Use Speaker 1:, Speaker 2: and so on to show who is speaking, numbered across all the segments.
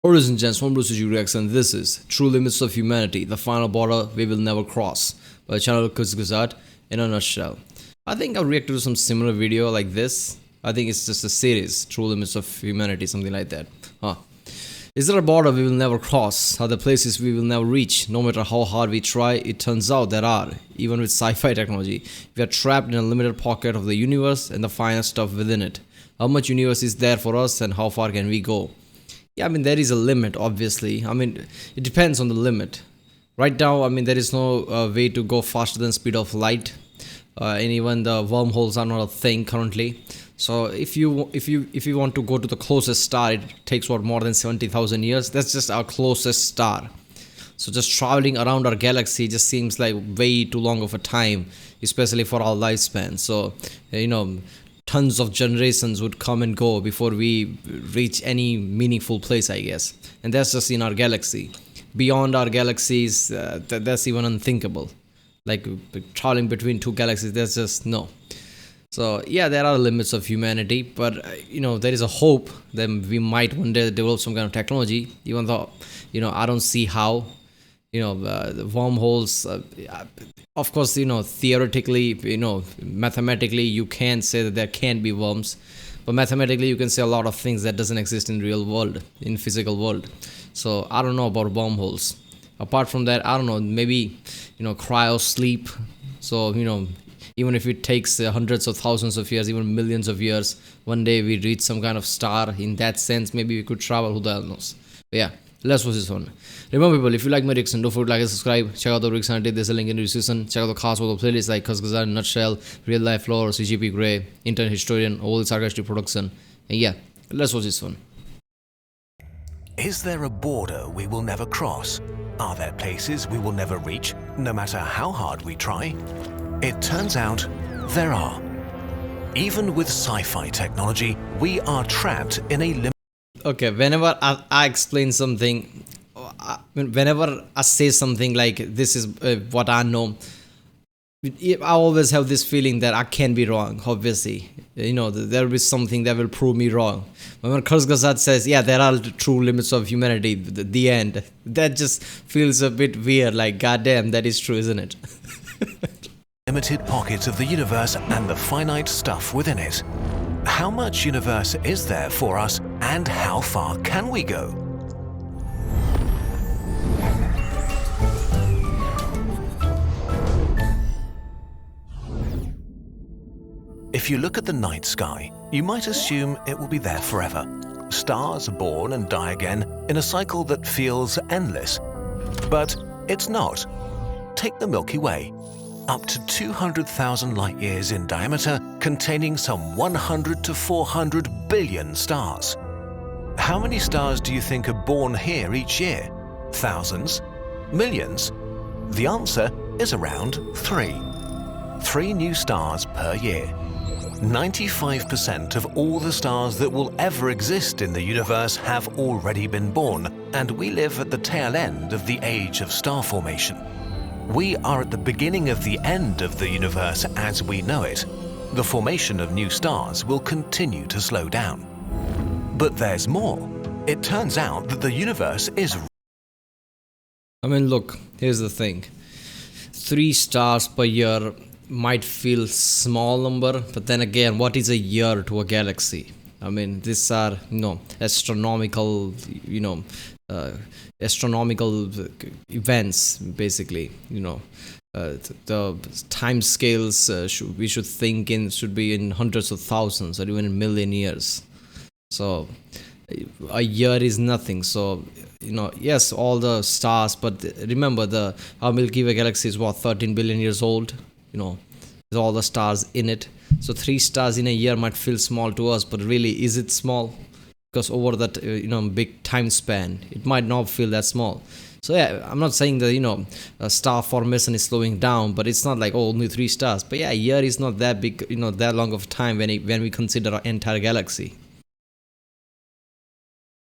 Speaker 1: Horizon Gents from Kurzgesagt, and this is True Limits of Humanity, the final border we will never cross, by the channel Kurzgesagt in a nutshell. I think I'll react to some similar video like this. I think it's just a series, True Limits of Humanity, something like that. Is there a border we will never cross? Are there places we will never reach? No matter how hard we try, it turns out there are. Even with sci-fi technology, we are trapped in a limited pocket of the universe and the finest stuff within it. How much universe is there for us and how far can we go? Yeah, I mean, there is a limit, obviously. I mean, it depends on the limit. Right now, I mean, there is no way to go faster than speed of light. And even the wormholes are not a thing currently. So if you want to go to the closest star, it takes more than 70,000 years. That's just our closest star. So just traveling around our galaxy just seems like way too long of a time, especially for our lifespan. So, tons of generations would come and go before we reach any meaningful place, I guess. And that's just in our galaxy. Beyond our galaxies, that's even unthinkable. Like traveling between two galaxies, there's just no. So yeah, there are limits of humanity, but there is a hope that we might one day develop some kind of technology, even though I don't see how. The wormholes, of course, theoretically, mathematically, you can say that there can be worms, but mathematically, you can say a lot of things that doesn't exist in real world, in physical world. So I don't know about wormholes. Apart from that, I don't know, maybe, cryo sleep. So, even if it takes hundreds of thousands of years, even millions of years, one day we reach some kind of star. In that sense, maybe we could travel, who the hell knows. But yeah, let's watch this one. Remember, people, if you like my reaction, don't forget to like and subscribe. Check out the reaction. There's a link in the description. Check out the cast of the playlists like Kurzgesagt in a nutshell, Real Life Lore, CGP Grey, Internet Historian, all sarcastic production. And yeah, let's watch this one.
Speaker 2: Is there a border we will never cross? Are there places we will never reach, no matter how hard we try? It turns out there are. Even with sci-fi technology, we are trapped in a limit.
Speaker 1: Okay, whenever I explain something, whenever I say something like this is what I know, I always have this feeling that I can be wrong, obviously. There will be something that will prove me wrong. But when Kurzgesagt says, yeah, there are true limits of humanity, the end, that just feels a bit weird, like, goddamn, that is true, isn't it?
Speaker 2: Limited pockets of the universe and the finite stuff within it. How much universe is there for us and how far can we go? If you look at the night sky, you might assume it will be there forever. Stars are born and die again in a cycle that feels endless. But it's not. Take the Milky Way. Up to 200,000 light-years in diameter, containing some 100 to 400 billion stars. How many stars do you think are born here each year? Thousands? Millions? The answer is around 3. 3 new stars per year. 95% of all the stars that will ever exist in the universe have already been born, and we live at the tail end of the age of star formation. We are at the beginning of the end of the universe as we know it. The formation of new stars will continue to slow down. But there's more. It turns out that the universe is...
Speaker 1: I mean, look, here's the thing. 3 stars per year might feel small number, but then again, what is a year to a galaxy? I mean, these are, astronomical, astronomical events, basically. The time scales we should think in should be in hundreds of thousands or even in million years. So a year is nothing. So yes, all the stars, but remember our Milky Way galaxy is 13 billion years old. With all the stars in it. So 3 stars in a year might feel small to us, but really, is it small? Because over that big time span, it might not feel that small. So yeah, I'm not saying that star formation is slowing down, but it's not like only 3 stars. But yeah, a year is not that big, that long of time when we consider our entire galaxy.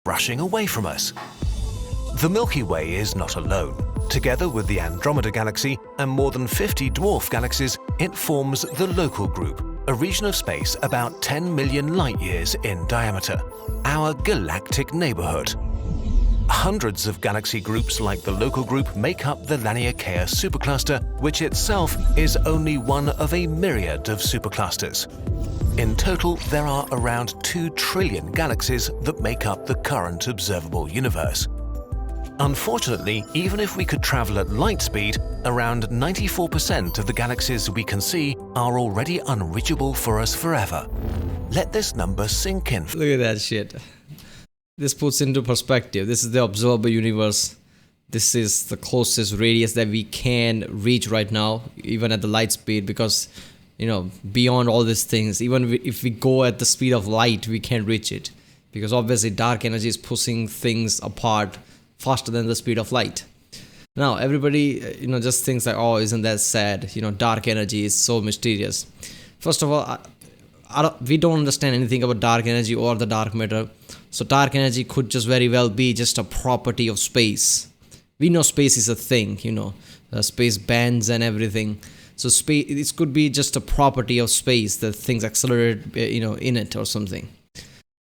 Speaker 2: Rushing away from us. The Milky Way is not alone. Together with the Andromeda Galaxy and more than 50 dwarf galaxies, it forms the Local Group, a region of space about 10 million light-years in diameter, our galactic neighborhood. Hundreds of galaxy groups like the local group make up the Laniakea supercluster, which itself is only one of a myriad of superclusters. In total, there are around 2 trillion galaxies that make up the current observable universe. Unfortunately, even if we could travel at light speed, around 94% of the galaxies we can see are already unreachable for us forever. Let this number sink in.
Speaker 1: Look at that shit. This puts into perspective. This is the observable universe. This is the closest radius that we can reach right now, even at the light speed, because, you know, beyond all these things, even if we go at the speed of light, we can't reach it, because obviously dark energy is pushing things apart faster than the speed of light. Now, everybody, you know, just thinks like, oh, isn't that sad? You know, dark energy is so mysterious. First of all, we don't understand anything about dark energy or the dark matter. So dark energy could just very well be just a property of space. We know space is a thing, you know, space bands and everything. So space, it could be just a property of space that things accelerate, you know, in it or something.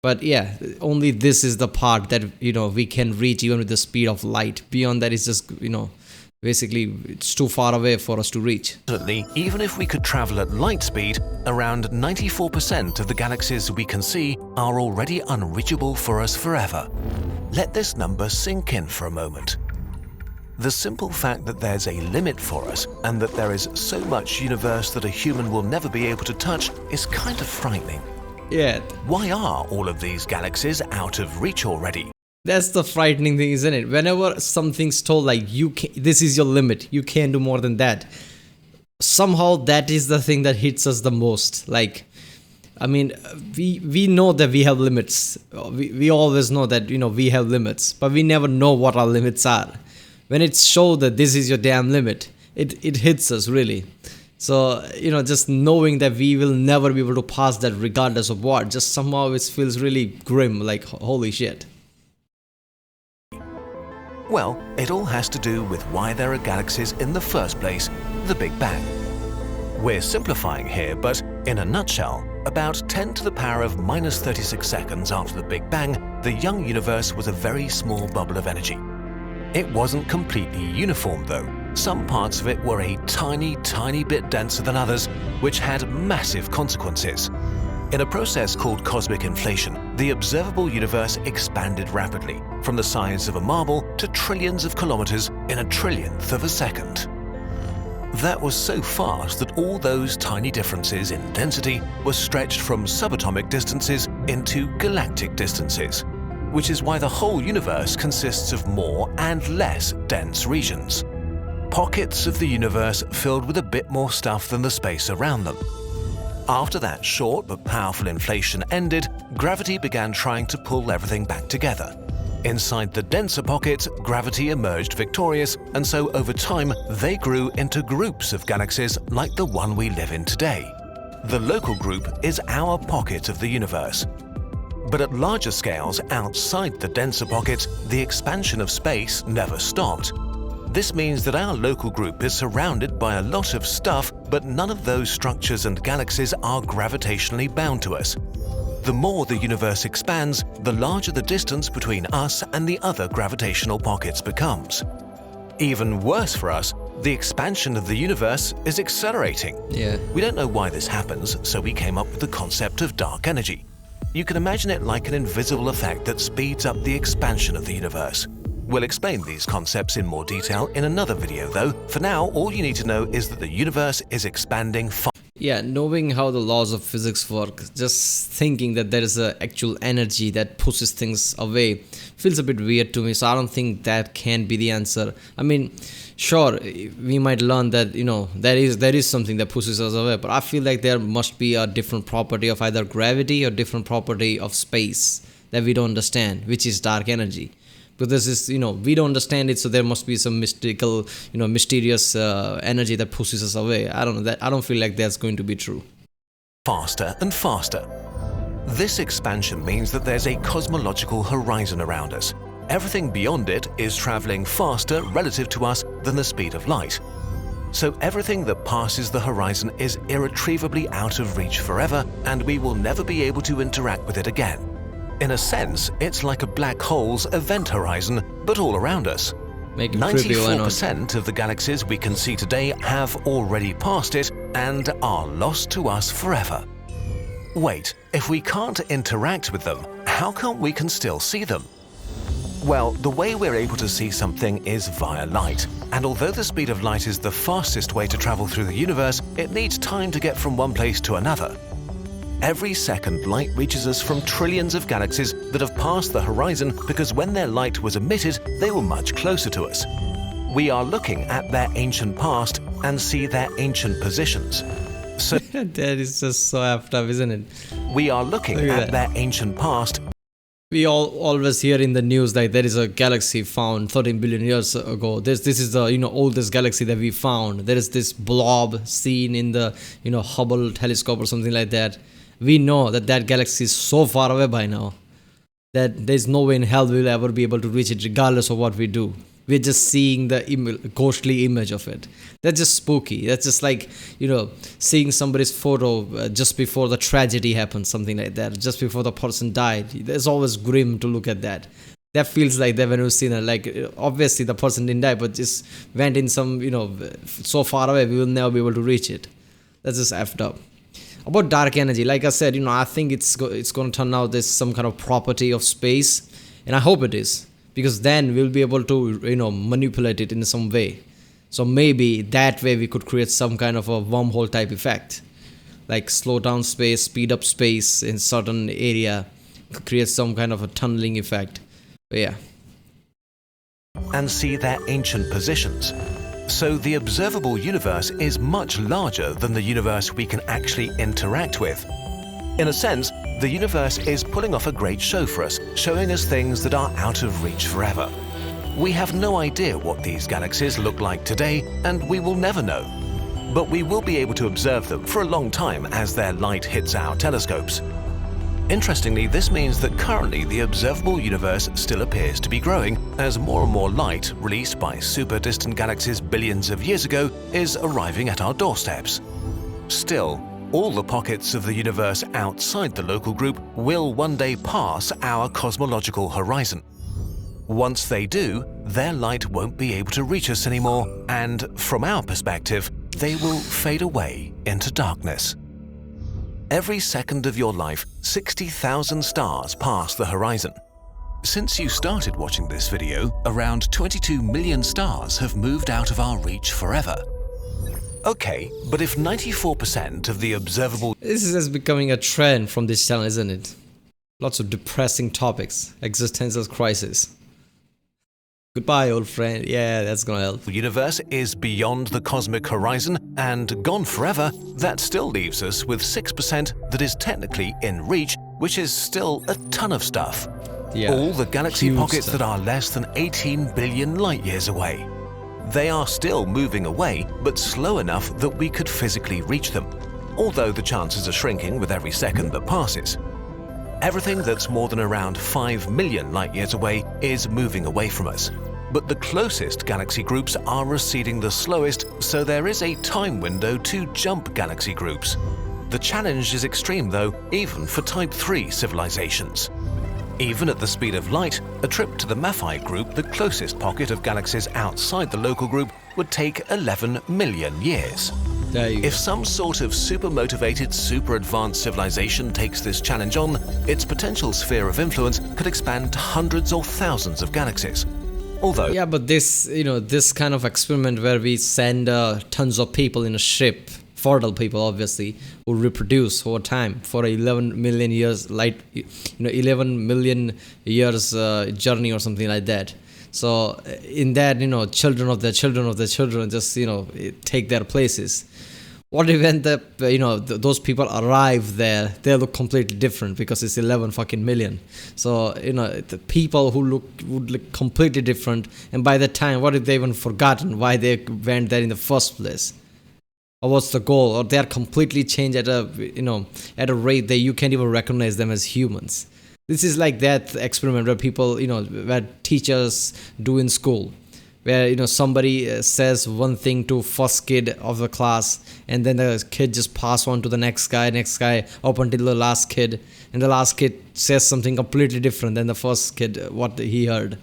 Speaker 1: But yeah, only this is the part that, you know, we can reach even with the speed of light. Beyond that, it's just, you know, basically it's too far away for us to reach.
Speaker 2: Even if we could travel at light speed, around 94% of the galaxies we can see are already unreachable for us forever. Let this number sink in for a moment. The simple fact that there's a limit for us and that there is so much universe that a human will never be able to touch is kind of frightening.
Speaker 1: Yeah.
Speaker 2: Why are all of these galaxies out of reach already?
Speaker 1: That's the frightening thing, isn't it? Whenever something's told like, this is your limit, you can't do more than that, somehow that is the thing that hits us the most. Like, I mean, we know that we have limits. We always know that, you know, we have limits, but we never know what our limits are. When it's shown that this is your damn limit, it hits us really. So, you know, just knowing that we will never be able to pass that regardless of what, just somehow it feels really grim, like holy shit.
Speaker 2: Well, it all has to do with why there are galaxies in the first place, the Big Bang. We're simplifying here, but in a nutshell, about 10 to the power of minus 36 seconds after the Big Bang, the young universe was a very small bubble of energy. It wasn't completely uniform though. Some parts of it were a tiny bit denser than others, which had massive consequences. In a process called cosmic inflation, the observable universe expanded rapidly, from the size of a marble to trillions of kilometers in a trillionth of a second. That was so fast that all those tiny differences in density were stretched from subatomic distances into galactic distances, which is why the whole universe consists of more and less dense regions. Pockets of the universe filled with a bit more stuff than the space around them. After that short but powerful inflation ended, gravity began trying to pull everything back together. Inside the denser pockets, gravity emerged victorious, and so over time they grew into groups of galaxies like the one we live in today. The local group is our pocket of the universe. But at larger scales outside the denser pockets, the expansion of space never stopped. This means that our local group is surrounded by a lot of stuff, but none of those structures and galaxies are gravitationally bound to us. The more the universe expands, the larger the distance between us and the other gravitational pockets becomes. Even worse for us, the expansion of the universe is accelerating.
Speaker 1: Yeah.
Speaker 2: We don't know why this happens, so we came up with the concept of dark energy. You can imagine it like an invisible effect that speeds up the expansion of the universe. We'll explain these concepts in more detail in another video though. For now, all you need to know is that the universe is expanding fast.
Speaker 1: Yeah, knowing how the laws of physics work, just thinking that there is an actual energy that pushes things away feels a bit weird to me, so I don't think that can be the answer. I mean, sure, we might learn that, you know, there is something that pushes us away, but I feel like there must be a different property of either gravity or different property of space that we don't understand, which is dark energy. But this is, you know, we don't understand it, so there must be some mystical, you know, mysterious energy that pushes us away. I don't know, that I don't feel like that's going to be true.
Speaker 2: Faster and faster. This expansion means that there's a cosmological horizon around us. Everything beyond it is traveling faster relative to us than the speed of light. So everything that passes the horizon is irretrievably out of reach forever, and we will never be able to interact with it again. In a sense, it's like a black hole's event horizon, but all around us.
Speaker 1: Make it creepy, why not?
Speaker 2: 94% of the galaxies we can see today have already passed it and are lost to us forever. Wait, if we can't interact with them, how come we can still see them? Well, the way we're able to see something is via light, and although the speed of light is the fastest way to travel through the universe, it needs time to get from one place to another. Every second, light reaches us from trillions of galaxies that have passed the horizon because when their light was emitted, they were much closer to us. We are looking at their ancient past and see their ancient positions. So
Speaker 1: That is just so effed up, isn't it?
Speaker 2: we are looking
Speaker 1: Look at
Speaker 2: at their ancient past.
Speaker 1: We all always hear in the news like there is a galaxy found 13 billion years ago. This is the oldest galaxy that we found. There is this blob seen in the Hubble telescope or something like that. We know that that galaxy is so far away by now that there's no way in hell we'll ever be able to reach it regardless of what we do. We're just seeing the ghostly image of it. That's just spooky. That's just like, seeing somebody's photo just before the tragedy happened, something like that, just before the person died. It's always grim to look at that. That feels like that when we've seen it. Like, obviously the person didn't die, but just went in some, so far away, we will never be able to reach it. That's just effed up. About dark energy, like I said, I think it's going to turn out there's some kind of property of space, and I hope it is. Because then we'll be able to, manipulate it in some way. So maybe that way we could create some kind of a wormhole type effect. Like slow down space, speed up space in certain area, create some kind of a tunneling effect. But yeah.
Speaker 2: And see their ancient positions. So the observable universe is much larger than the universe we can actually interact with. In a sense, the universe is pulling off a great show for us, showing us things that are out of reach forever. We have no idea what these galaxies look like today, and we will never know. But we will be able to observe them for a long time as their light hits our telescopes. Interestingly, this means that currently the observable universe still appears to be growing as more and more light released by super distant galaxies billions of years ago is arriving at our doorsteps. Still, all the pockets of the universe outside the local group will one day pass our cosmological horizon. Once they do, their light won't be able to reach us anymore, and from our perspective, they will fade away into darkness. Every second of your life, 60,000 stars pass the horizon. Since you started watching this video, around 22 million stars have moved out of our reach forever. Okay, but if 94% of the observable...
Speaker 1: This is just becoming a trend from this channel, isn't it? Lots of depressing topics. Existential crisis. Goodbye, old friend. Yeah, that's gonna help.
Speaker 2: universe is beyond the cosmic horizon and gone forever, that still leaves us with 6% that is technically in reach, which is still a ton of stuff.
Speaker 1: Yeah,
Speaker 2: all the galaxy
Speaker 1: huge
Speaker 2: pockets
Speaker 1: stuff.
Speaker 2: that are less than 18 billion light years away. They are still moving away, but slow enough that we could physically reach them, although the chances are shrinking with every second that passes. Everything that's more than around 5 million light years away is moving away from us. But the closest galaxy groups are receding the slowest, so there is a time window to jump galaxy groups. The challenge is extreme though, even for Type 3 civilizations. Even at the speed of light, a trip to the Maphite group, the closest pocket of galaxies outside the local group, would take 11 million years.
Speaker 1: There you
Speaker 2: If
Speaker 1: go.
Speaker 2: some sort of super-motivated, super-advanced civilization takes this challenge on, its potential sphere of influence could expand to hundreds or thousands of galaxies. Although,
Speaker 1: Yeah, but this, this kind of experiment where we send tons of people in a ship, fertile people obviously, who reproduce over time for 11 million years, 11 million years journey or something like that. So in that, children of their children of their children just, take their places. What if when those people arrive there, they look completely different because it's 11 fucking million. So, the people would look completely different. And by that time, what if they even forgotten why they went there in the first place? Or what's the goal? Or they are completely changed at a rate that you can't even recognize them as humans. This is like that experiment where people, where teachers do in school, where somebody says one thing to first kid of the class, and then the kid just pass on to the next guy up until the last kid, and the last kid says something completely different than the first kid what he heard.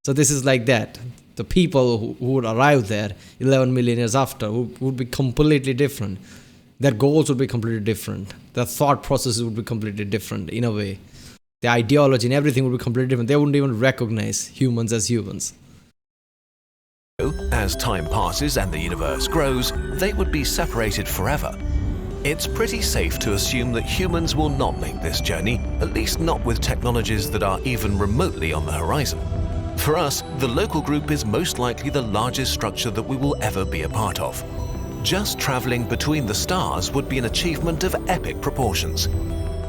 Speaker 1: So this is like that. The people who would arrive there 11 million years after would be completely different. Their goals would be completely different. Their thought processes would be completely different in a way. The ideology and everything would be completely different. They wouldn't even recognize humans as humans.
Speaker 2: As time passes and the universe grows, they would be separated forever. It's pretty safe to assume that humans will not make this journey, at least not with technologies that are even remotely on the horizon. For us, the local group is most likely the largest structure that we will ever be a part of. Just traveling between the stars would be an achievement of epic proportions.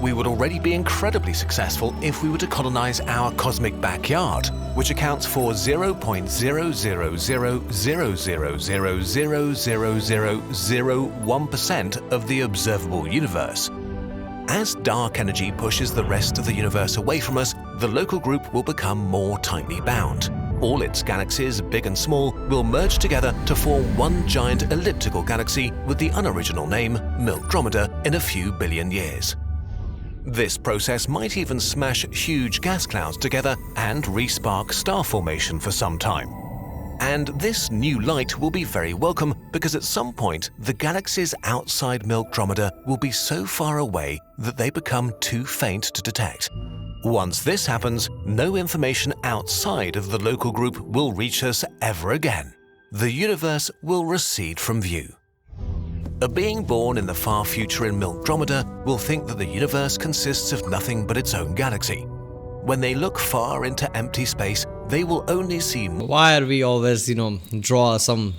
Speaker 2: We would already be incredibly successful if we were to colonize our cosmic backyard, which accounts for 0.00000000001% of the observable universe. As dark energy pushes the rest of the universe away from us, the local group will become more tightly bound. All its galaxies, big and small, will merge together to form one giant elliptical galaxy with the unoriginal name Milkdromeda in a few billion years. This process might even smash huge gas clouds together and re-spark star formation for some time. And this new light will be very welcome because at some point the galaxies outside Milkdromeda will be so far away that they become too faint to detect. Once this happens, no information outside of the local group will reach us ever again. The universe will recede from view. A being born in the far future in Milkdromeda will think that the universe consists of nothing but its own galaxy. When they look far into empty space, they will only see...
Speaker 1: Why are we always, draw some,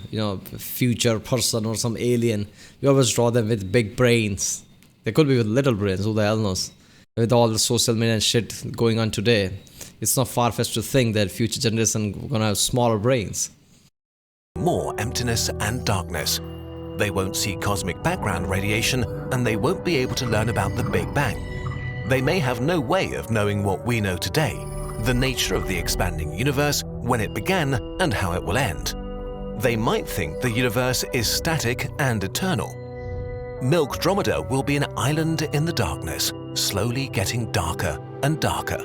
Speaker 1: future person or some alien? We always draw them with big brains. They could be with little brains, who the hell knows? With all the social media and shit going on today, it's not far-fetched to think that future generation are gonna have smaller brains.
Speaker 2: More emptiness and darkness. They won't see cosmic background radiation, and they won't be able to learn about the Big Bang. They may have no way of knowing what we know today, the nature of the expanding universe, when it began, and how it will end. They might think the universe is static and eternal. Milkdromeda will be an island in the darkness, slowly getting darker and darker.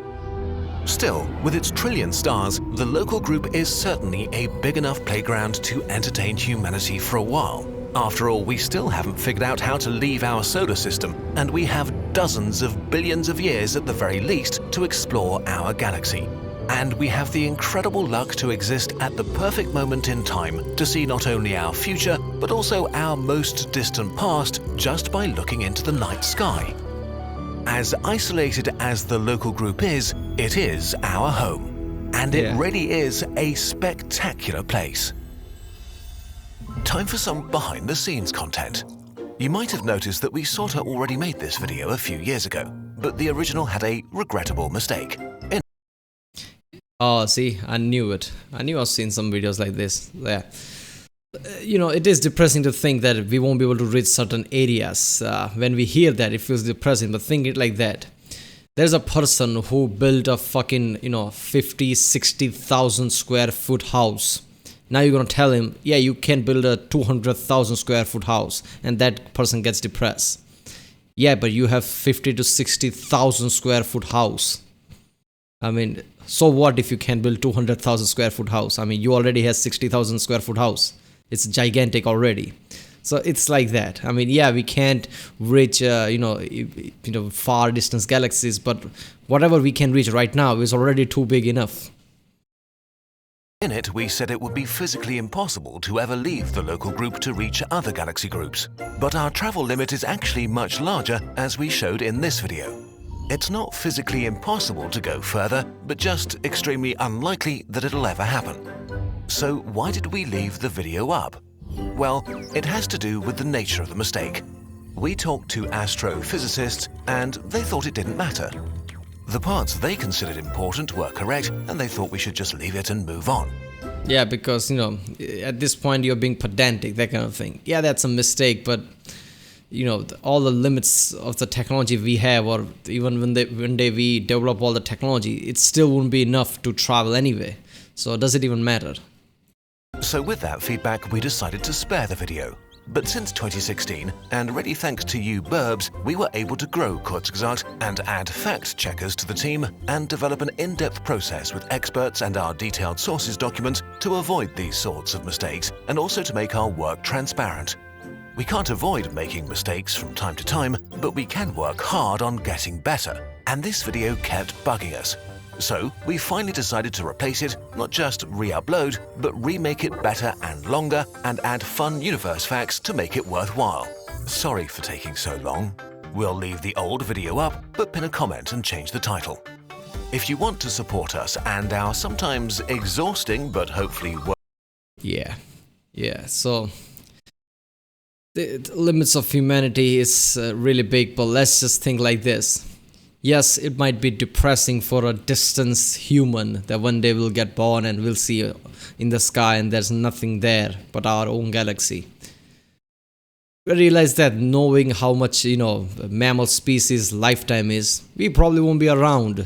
Speaker 2: Still, with its trillion stars, the local group is certainly a big enough playground to entertain humanity for a while. After all, we still haven't figured out how to leave our solar system, and we have dozens of billions of years at the very least to explore our galaxy. And we have the incredible luck to exist at the perfect moment in time to see not only our future, but also our most distant past just by looking into the night sky. As isolated as the local group is, it is our home. And it really is a spectacular place. Time for some behind-the-scenes content. You might have noticed that we sorta already made this video a few years ago, but the original had a regrettable mistake.
Speaker 1: Oh, see, I knew it. I knew I've seen some videos like this. Yeah. It is depressing to think that we won't be able to reach certain areas. When we hear that, it feels depressing, but think it like that. There's a person who built a fucking, 50, 60,000 square foot house. Now you're gonna tell him, yeah, you can build a 200,000 square foot house, and that person gets depressed. Yeah, but you have 50 to 60,000 square foot house. I mean, so what if you can build 200,000 square foot house? I mean, you already have 60,000 square foot house. It's gigantic already. So it's like that. I mean, yeah, we can't reach, far distance galaxies, but whatever we can reach right now is already too big enough.
Speaker 2: In it, we said it would be physically impossible to ever leave the local group to reach other galaxy groups. But our travel limit is actually much larger, as we showed in this video. It's not physically impossible to go further, but just extremely unlikely that it'll ever happen. So why did we leave the video up? Well, it has to do with the nature of the mistake. We talked to astrophysicists, and they thought it didn't matter. The parts they considered important were correct, and they thought we should just leave it and move on.
Speaker 1: Yeah, because, at this point you're being pedantic, that kind of thing. Yeah, that's a mistake, but, all the limits of the technology we have, or even when we develop all the technology, it still wouldn't be enough to travel anyway. So does it even matter?
Speaker 2: So with that feedback, we decided to spare the video. But since 2016, and really thanks to you burbs, we were able to grow Kurzgesagt and add fact checkers to the team and develop an in-depth process with experts and our detailed sources documents to avoid these sorts of mistakes and also to make our work transparent. We can't avoid making mistakes from time to time, but we can work hard on getting better, and this video kept bugging us. So we finally decided to replace it, not just re-upload, but remake it better and longer and add fun universe facts to make it worthwhile. Sorry for taking so long. We'll leave the old video up, but pin a comment and change the title. If you want to support us and our sometimes exhausting but hopefully
Speaker 1: Yeah. So the limits of humanity is really big, but let's just think like this. Yes, it might be depressing for a distant human that one day we'll get born and we'll see in the sky and there's nothing there but our own galaxy. We realize that knowing how much, mammal species lifetime is, we probably won't be around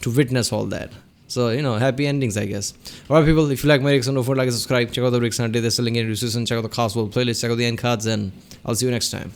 Speaker 1: to witness all that. So, happy endings, I guess. Alright, people, if you like my reaction, don't forget to like and subscribe. Check out the reaction. There's a link in the description. Check out the Cosmological playlist. Check out the end cards, and I'll see you next time.